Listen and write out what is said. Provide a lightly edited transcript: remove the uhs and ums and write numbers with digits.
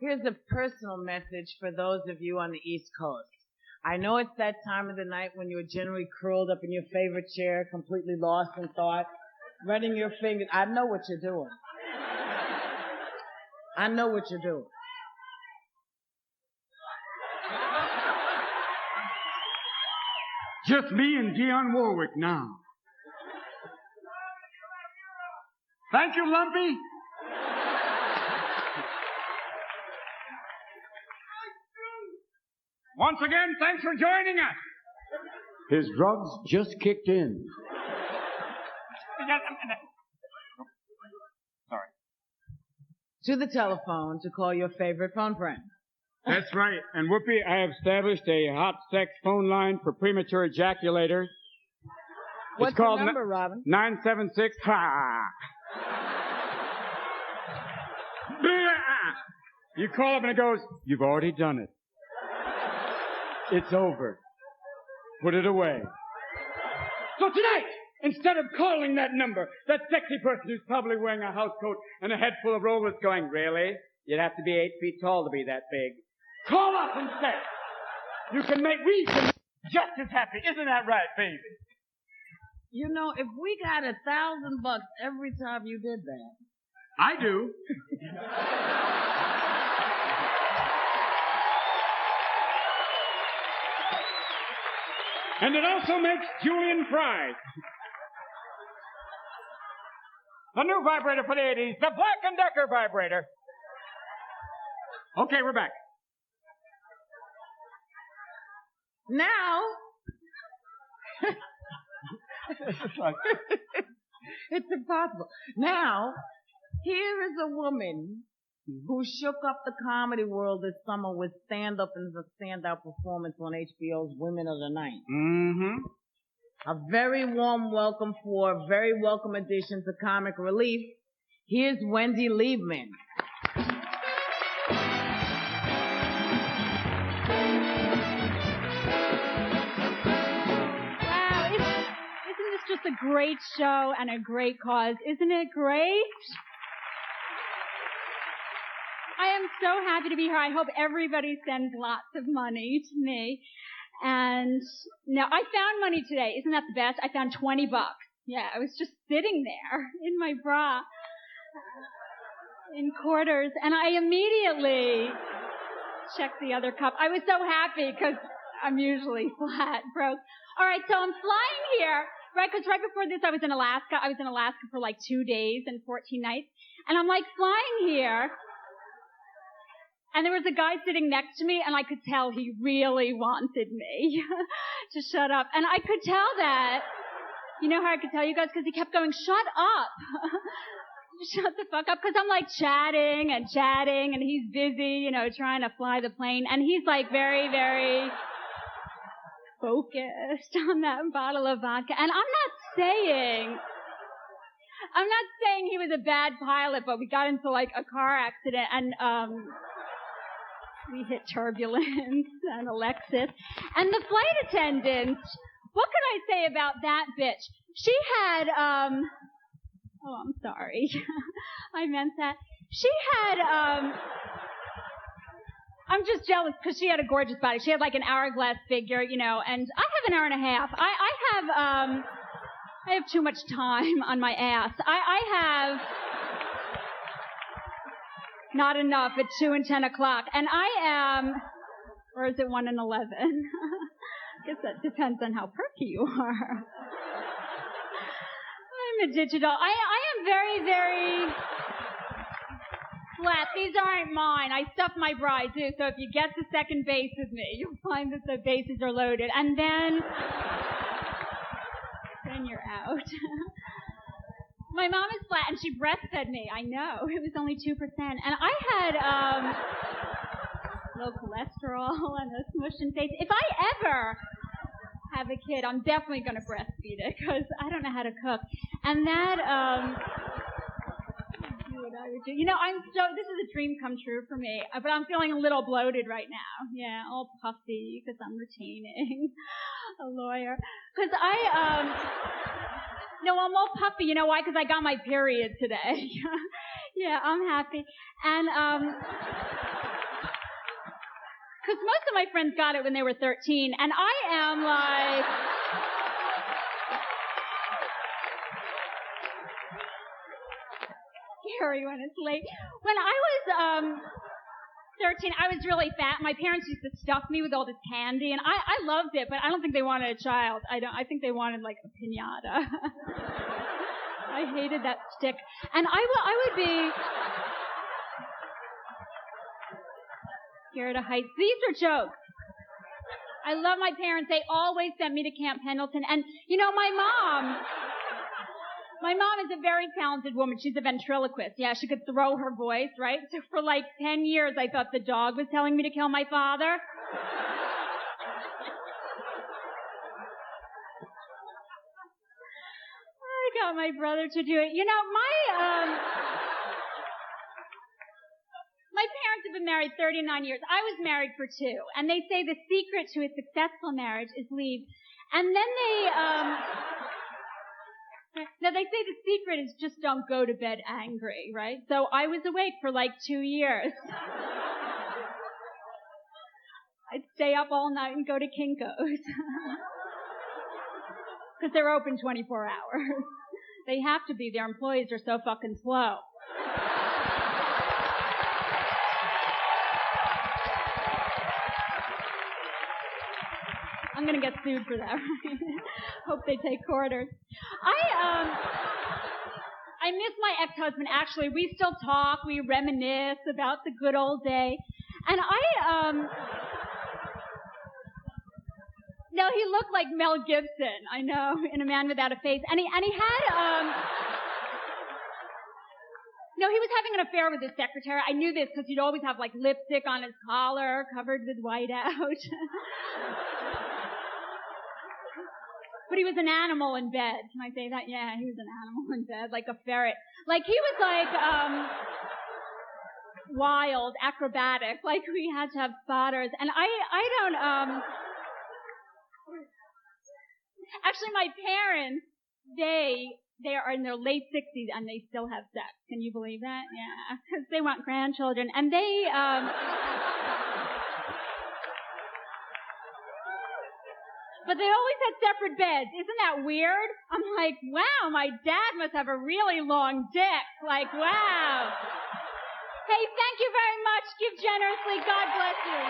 Here's a personal message for those of you on the East Coast. I know it's that time of the night when you're generally curled up in your favorite chair, completely lost in thought, running your fingers. I know what you're doing. I know what you're doing. Just me and Dionne Warwick now. Thank you, Lumpy. Once again, thanks for joining us. His drugs just kicked in. Sorry. To the telephone to call your favorite phone friend. That's right. And Whoopi, I have established a hot sex phone line for premature ejaculators. What's the number, Robin? 976. Ha! You call up and it goes, "You've already done it. It's over. Put it away." So tonight, instead of calling that number, that sexy person who's probably wearing a house coat and a head full of rollers going, "Really? You'd have to be 8 feet tall to be that big." Call us instead. We can make just as happy. Isn't that right, baby? You know, if we got $1,000 every time you did that. I do. And it also makes Julian Fry. A new vibrator for the 80s, the Black & Decker vibrator. Okay, we're back. Now, it's impossible. Now, here is a woman who shook up the comedy world this summer with Stand-Up and the standout performance on HBO's Women of the Night. Mm-hmm. A very warm welcome for a very welcome addition to comic relief. Here's Wendy Liebman. Wow, isn't this just a great show and a great cause? Isn't it great? I am so happy to be here. I hope everybody sends lots of money to me. And now I found money today. Isn't that the best? I found $20. Yeah, I was just sitting there in my bra in quarters, and I immediately checked the other cup. I was so happy because I'm usually flat broke. All right, so I'm flying here, right? Because right before this I was in Alaska. I was in Alaska for like 2 days and 14 nights, and I'm like flying here. And there was a guy sitting next to me, and I could tell he really wanted me to shut up. And I could tell that. You know how I could tell you guys? Because he kept going, "Shut up." Shut the fuck up. Because I'm like chatting, and he's busy, you know, trying to fly the plane. And he's like very, very focused on that bottle of vodka. And I'm not saying he was a bad pilot, but we got into like a car accident, and we hit turbulence and Alexis. And the flight attendant, what could I say about that bitch? She had, oh, I'm sorry. I meant that. She had, I'm just jealous because she had a gorgeous body. She had like an hourglass figure, you know, and I have an hour and a half. I have too much time on my ass. I have not enough at 2 and 10 o'clock. And I am, or is it 1 and 11? I guess that depends on how perky you are. I'm a digital. I am very, very flat. These aren't mine. I stuff my bra, I do. So if you get to second base with me, you'll find that the bases are loaded. And then you're out. My mom is flat, and she breastfed me. I know. It was only 2%. And I had low cholesterol and a smushed face. If I ever have a kid, I'm definitely going to breastfeed it, because I don't know how to cook. And that, do what I would do. You know, this is a dream come true for me, but I'm feeling a little bloated right now. Yeah, all puffy, because I'm retaining a lawyer. Because no, I'm all puffy. You know why? Because I got my period today. Yeah, I'm happy. And, Because most of my friends got it when they were 13, and I am like... scary when it's late. When I was 13, I was really fat. My parents used to stuff me with all this candy, and I loved it, but I don't think they wanted a child. I think they wanted, like, a piñata. I hated that stick. And I would be scared of heights. These are jokes. I love my parents. They always sent me to Camp Pendleton. And, you know, my mom is a very talented woman. She's a ventriloquist. Yeah, she could throw her voice, right? So for like 10 years, I thought the dog was telling me to kill my father. I got my brother to do it. You know, my parents have been married 39 years. I was married for 2. And they say the secret to a successful marriage is leave. And then now, they say the secret is just don't go to bed angry, right? So I was awake for like 2 years. I'd stay up all night and go to Kinko's. Because they're open 24 hours. They have to be. Their employees are so fucking slow. I'm gonna get sued for that. Hope they take quarters. I miss my ex-husband. Actually, we still talk. We reminisce about the good old day. And no, he looked like Mel Gibson. I know, in A Man Without a Face. And he had, no, he was having an affair with his secretary. I knew this because he'd always have like lipstick on his collar, covered with whiteout. But he was an animal in bed. Can I say that? Yeah, he was an animal in bed, like a ferret. Like, he was like, wild, acrobatic. Like, we had to have spotters. And I don't, actually, my parents, they are in their late 60s and they still have sex. Can you believe that? Yeah. Because they want grandchildren. And they, but they always had separate beds. Isn't that weird? I'm like, wow, my dad must have a really long dick. Like, wow. Hey, thank you very much. Give generously. God bless you.